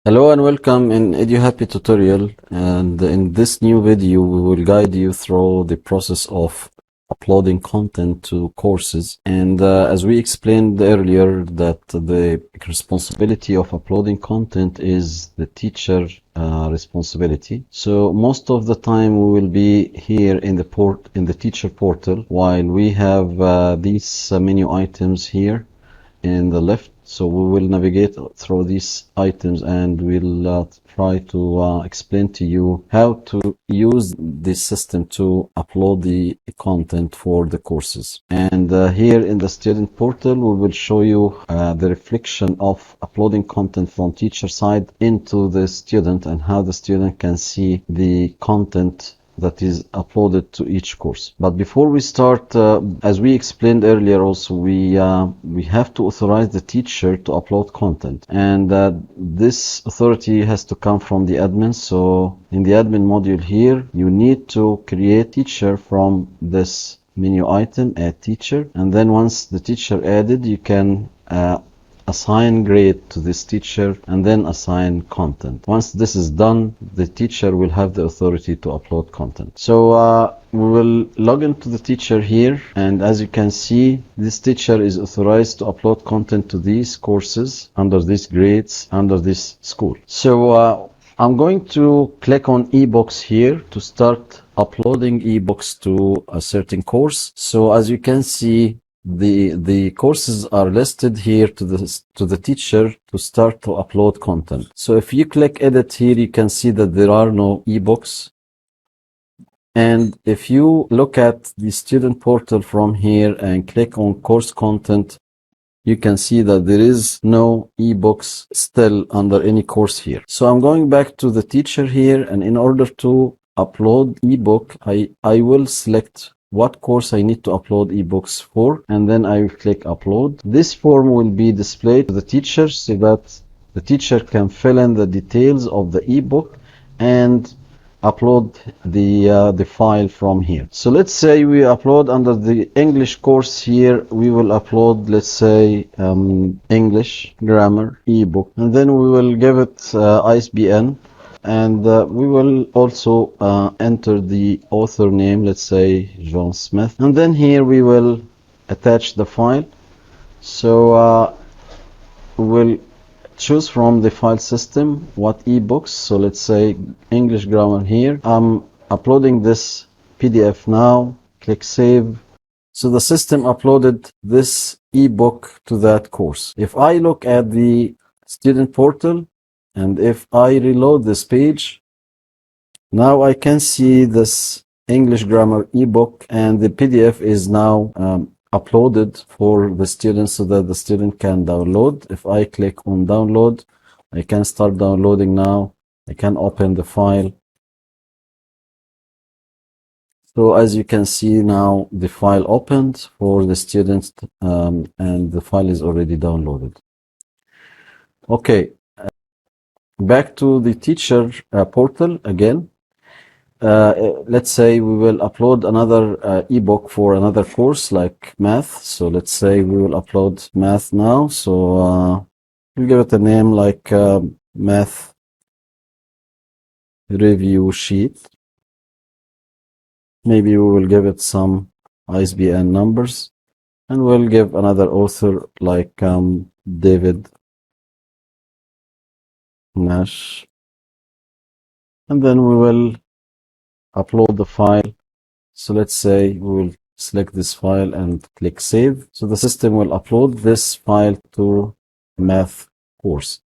Hello and welcome in EduHappy tutorial, and in this new video we will guide you through the process of uploading content to courses. And as we explained earlier, that the responsibility of uploading content is the teacher responsibility. So most of the time we will be here in the teacher portal while we have these menu items here in the left. So we will navigate through these items and we'll try to explain to you how to use this system to upload the content for the courses. And here in the student portal, we will show you the reflection of uploading content from teacher side into the student and how the student can see the content that is uploaded to each course. But before we start, as we explained earlier also, we have to authorize the teacher to upload content, and this authority has to come from the admin. So in the admin module here, you need to create teacher from this menu item, add teacher, and then once the teacher added, you can assign grade to this teacher and then assign content. Once this is done, the teacher will have the authority to upload content. So we will log into the teacher here, and as you can see, this teacher is authorized to upload content to these courses under these grades under this school. So I'm going to click on eBooks here to start uploading eBooks to a certain course. So as you can see, the courses are listed here to the teacher to start to upload content. So if you click edit here, you can see that there are no ebooks. And if you look at the student portal from here and click on course content, you can see that there is no ebooks still under any course here. So I'm going back to the teacher here, and in order to upload ebook, I will select what course I need to upload ebooks for, and then I will click upload. This form will be displayed to the teacher so that the teacher can fill in the details of the ebook and upload the file from here. So let's say we upload under the English course here, we will upload, let's say, English grammar ebook, and then we will give it ISBN. And we will also enter the author name, let's say John Smith, and then here we will attach the file. So we will choose from the file system what ebooks. So let's say English grammar here. I'm uploading this PDF now, click save. So the system uploaded this ebook to that course. If I look at the student portal, and if I reload this page, now I can see this English grammar ebook, and the PDF is now uploaded for the student so that the student can download. If I click on download, I can start downloading now. I can open the file. So as you can see now, the file opened for the students, and the file is already downloaded. Okay. Back to the teacher portal again. Let's say we will upload another ebook for another course like math. So let's say we will upload math now. So we'll give it a name like math review sheet. Maybe we will give it some ISBN numbers, and we'll give another author like David Nash, and then we will upload the file. So let's say we will select this file and click save. So the system will upload this file to math course.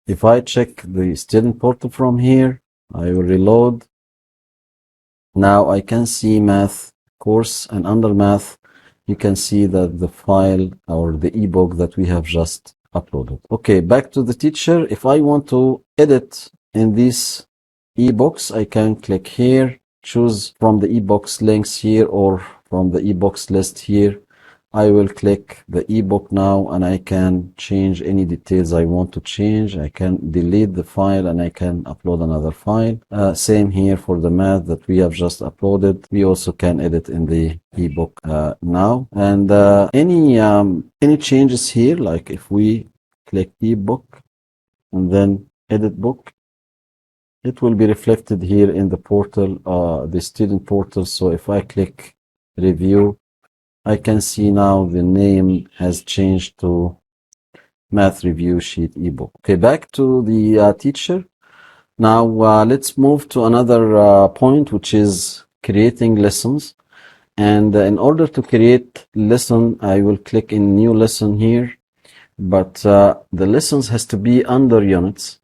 If I check the student portal from here, I will reload. Now I can see math course, and under math, you can see that the file or the ebook that we have just uploaded. Okay, back to the teacher. If I want to edit in these ebooks, I can click here, choose from the ebooks links here or from the ebooks list here. I will click the ebook now, and I can change any details I want to change. I can delete the file and I can upload another file. Same here for the math that we have just uploaded. We also can edit in the ebook now. And any changes here, like if we click ebook and then edit book, it will be reflected here in the portal, the student portal. So if I click review, I can see now the name has changed to Math Review Sheet ebook. Okay, back to the teacher. Now let's move to another point, which is creating lessons. And in order to create lesson, I will click in new lesson here, but the lessons has to be under units.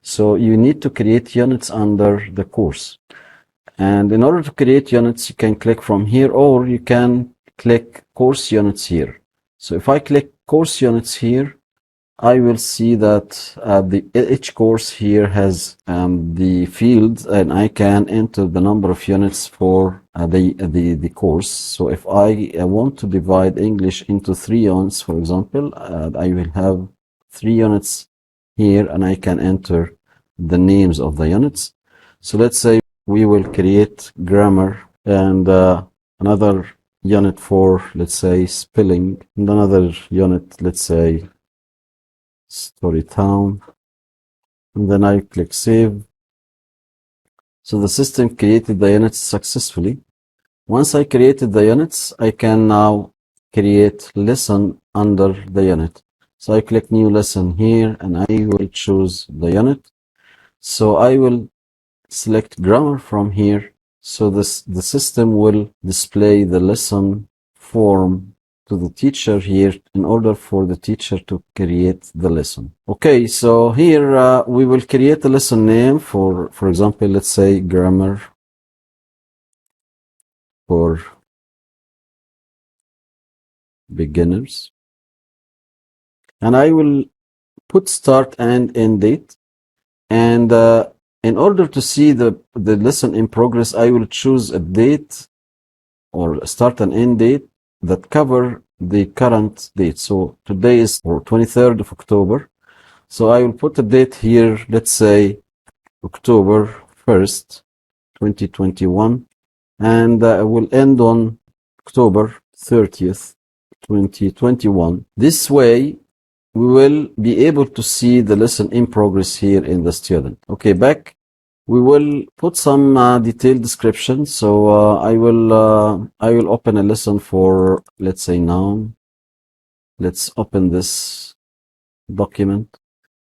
So you need to create units under the course. And in order to create units, you can click from here, or you can click course units here. So if I click course units here, I will see that each course here has the fields, and I can enter the number of units for the course. So if I want to divide English into 3 units, for example, I will have 3 units here, and I can enter the names of the units. So let's say we will create grammar, and another unit for, let's say, spelling, and another unit, let's say, Storytown, and then I click save. So the system created the units successfully. Once I created the units, I can now create lesson under the unit. So I click new lesson here, and I will choose the unit. So I will select grammar from here. So the system will display the lesson form to the teacher here in order for the teacher to create the lesson. Okay, so here we will create a lesson name for example, let's say grammar for beginners. And I will put start and end date. And in order to see the lesson in progress, I will choose a date or start and end date that cover the current date. So today is 23rd of October. So I will put a date here, let's say October 1st, 2021, and I will end on October 30th, 2021. This way, we will be able to see the lesson in progress here in the student. Okay, back. We will put some detailed description. So I will open a lesson for, let's say, noun. Let's open this document.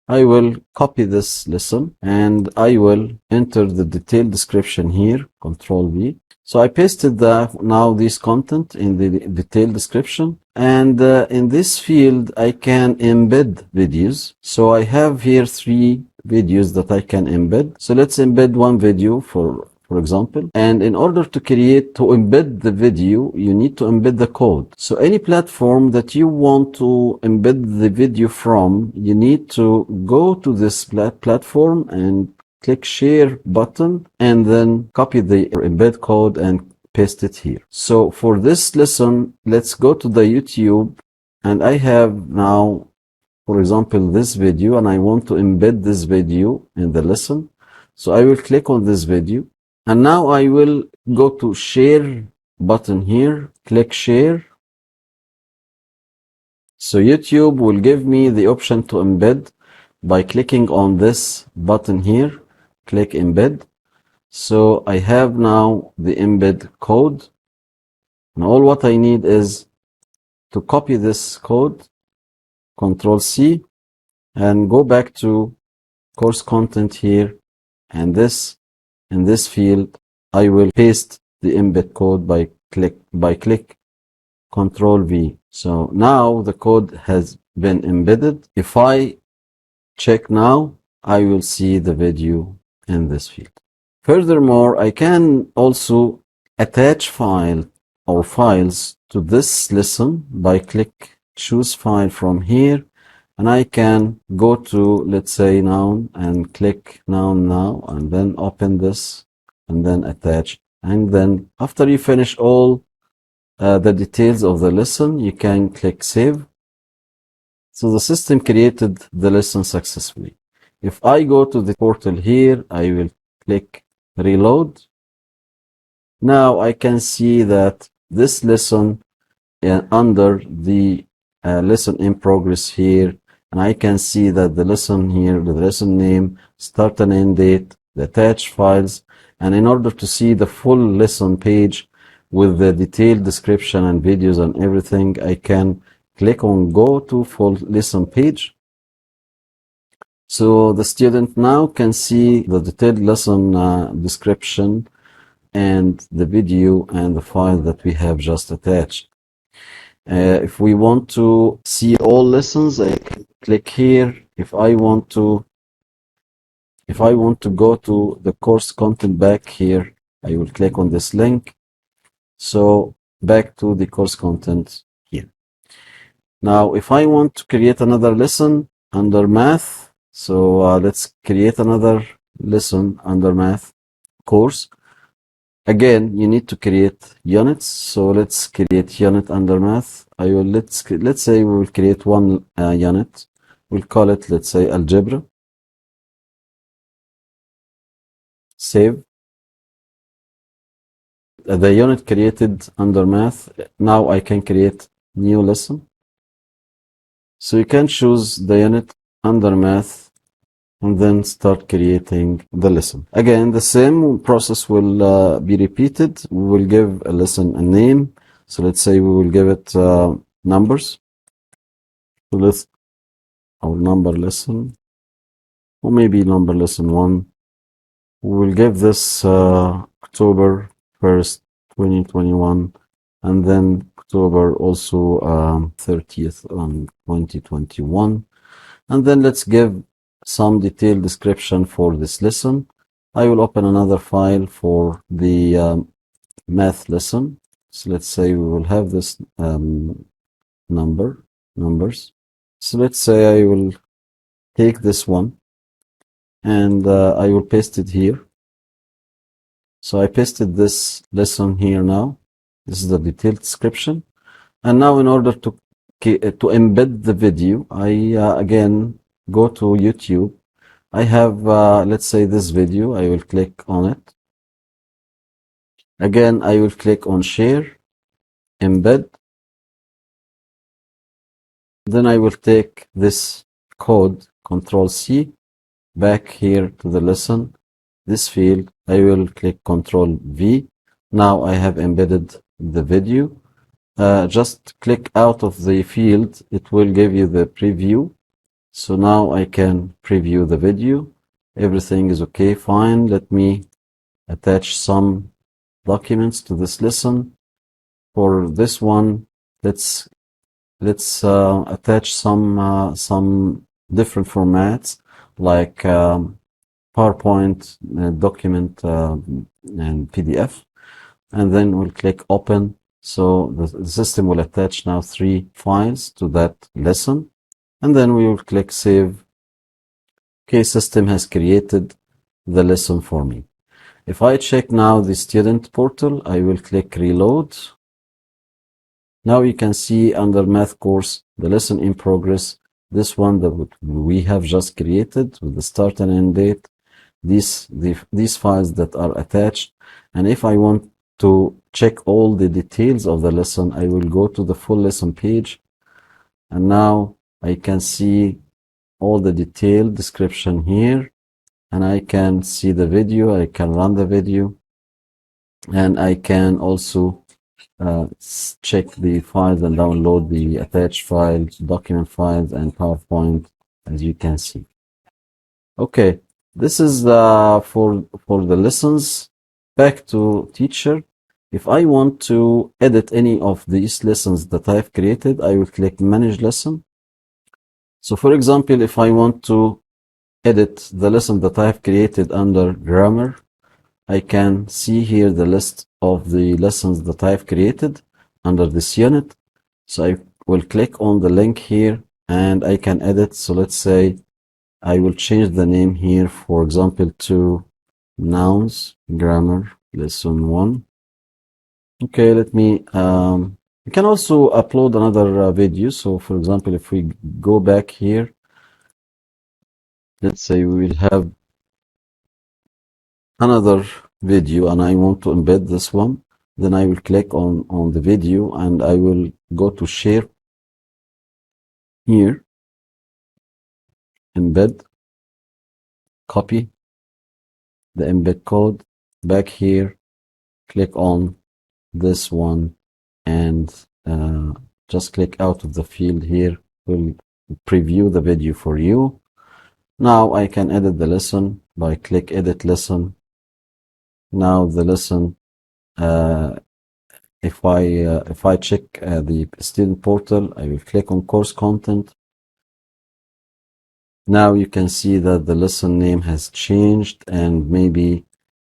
I will copy this lesson, and I will enter the detailed description here, Control V. So I pasted now this content in the detailed description, and in this field I can embed videos. So I have here 3 videos that I can embed. So let's embed one video for example. And in order to embed the video, you need to embed the code. So any platform that you want to embed the video from, you need to go to this platform and click share button, and then copy the embed code and paste it here. So for this lesson, let's go to the YouTube, and I have now, for example, this video, and I want to embed this video in the lesson. So I will click on this video, and now I will go to share button here, click share. So YouTube will give me the option to embed by clicking on this button here, click embed. So I have now the embed code. And all what I need is to copy this code, Control C, and go back to course content here, and in this field I will paste the embed code by click Control V. So now the code has been embedded. If I check now, I will see the video in this field. Furthermore, I can also attach file or files to this lesson by click choose file from here, and I can go to, let's say, noun, and click noun now, and then open this, and then attach. And then after you finish all the details of the lesson, you can click save. So the system created the lesson successfully. If I go to the portal here, I will click reload. Now I can see that this lesson under the lesson in progress here and I can see that the lesson here, the lesson name, start and end date, the attached files, and in order to see the full lesson page with the detailed description and videos and everything, I can click on go to full lesson page. So the student now can see the detailed lesson description and the video and the file that we have just attached. If we want to see all lessons, I can click here. If I want to go to the course content back here, I will click on this link. So back to the course content here. Now, if I want to create another lesson under math, so let's create another lesson under math course. Again, you need to create units. So let's create unit under math. Let's say we will create one unit. We'll call it, let's say, algebra. Save. The unit created under math. Now I can create new lesson. So you can choose the unit under math and then start creating the lesson. Again, the same process will be repeated. We will give a lesson a name. So let's say we will give it numbers. So let's our number lesson, or maybe number lesson 1. We will give this October 1st, 2021, and then October also 30th, 2021. And then let's give some detailed description for this lesson. I will open another file for the math lesson. So let's say we will have this numbers. So let's say I will take this one and I will paste it here. So I pasted this lesson here now. This is the detailed description. And now in order to embed the video, I again go to YouTube. I have, let's say, this video. I will click on it. Again, I will click on share, embed. Then I will take this code, Control C, back here to the lesson. This field, I will click Control V. Now I have embedded the video. Just click out of the field. It will give you the preview. So now I can preview the video. Everything is okay, fine. Let me attach some documents to this lesson. For this one, let's attach some different formats like PowerPoint document and PDF, and then we'll click open. So the system will attach now 3 files to that lesson, and then we will click save. Okay, system has created the lesson for me. If I check now the student portal, I will click reload. Now you can see under math course, the lesson in progress, this one that we have just created with the start and end date, these files that are attached. And if I want to check all the details of the lesson, I will go to the full lesson page. And now I can see all the detailed description here. And I can see the video, I can run the video. And I can also check the files and download the attached files, document files, and PowerPoint, as you can see. Okay, this is for the lessons. Back to teacher. If I want to edit any of these lessons that I've created, I will click Manage Lesson. So, for example, if I want to edit the lesson that I've created under grammar, I can see here the list of the lessons that I've created under this unit. So I will click on the link here and I can edit. So let's say I will change the name here, for example, to Nouns Grammar Lesson 1. Okay, let me, you can also upload another video. So for example, if we go back here, let's say we will have another video and I want to embed this one, then I will click on the video and I will go to share here. embed, copy the embed code back here, click on this one, and just click out of the field here. Will preview the video for you. Now I can edit the lesson by click edit lesson. Now the lesson, if I check the student portal, I will click on course content. Now you can see that the lesson name has changed, and maybe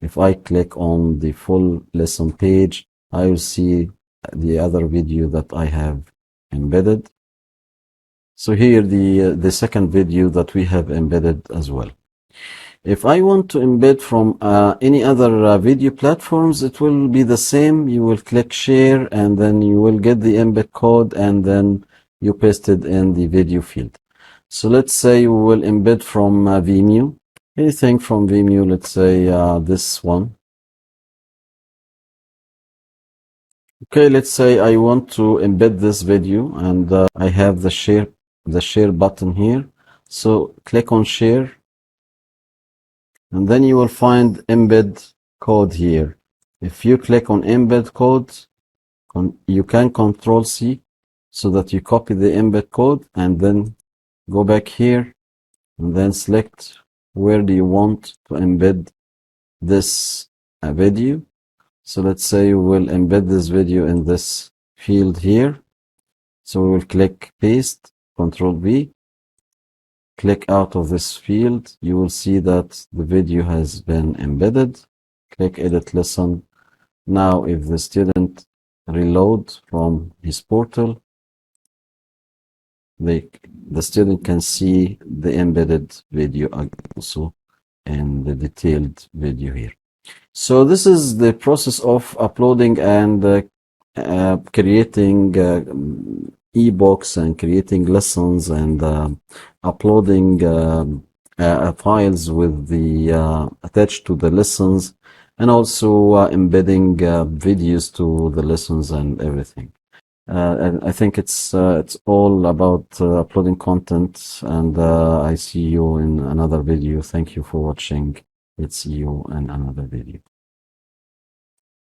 if I click on the full lesson page, I will see the other video that I have embedded. So here the second video that we have embedded as well. If I want to embed from any other video platforms, it will be the same. You will click share, and then you will get the embed code, and then you paste it in the video field. So let's say we will embed from Vimeo, anything from Vimeo, let's say this one. Okay, let's say I want to embed this video, and I have the share button here. So click on share, and then you will find embed code here. If you click on embed code, you can Control C so that you copy the embed code, and then go back here and then select where do you want to embed this video. So let's say we will embed this video in this field here. So we will click paste, Control V, click out of this field. You will see that the video has been embedded. Click edit lesson. Now if the student reload from his portal, the student can see the embedded video also and the detailed video here. So this is the process of uploading and creating ebooks and creating lessons and uploading files with the attached to the lessons, and also embedding videos to the lessons and everything. And I think it's all about uploading content, and I see you in another video. Thank you for watching. Let's see you in another video.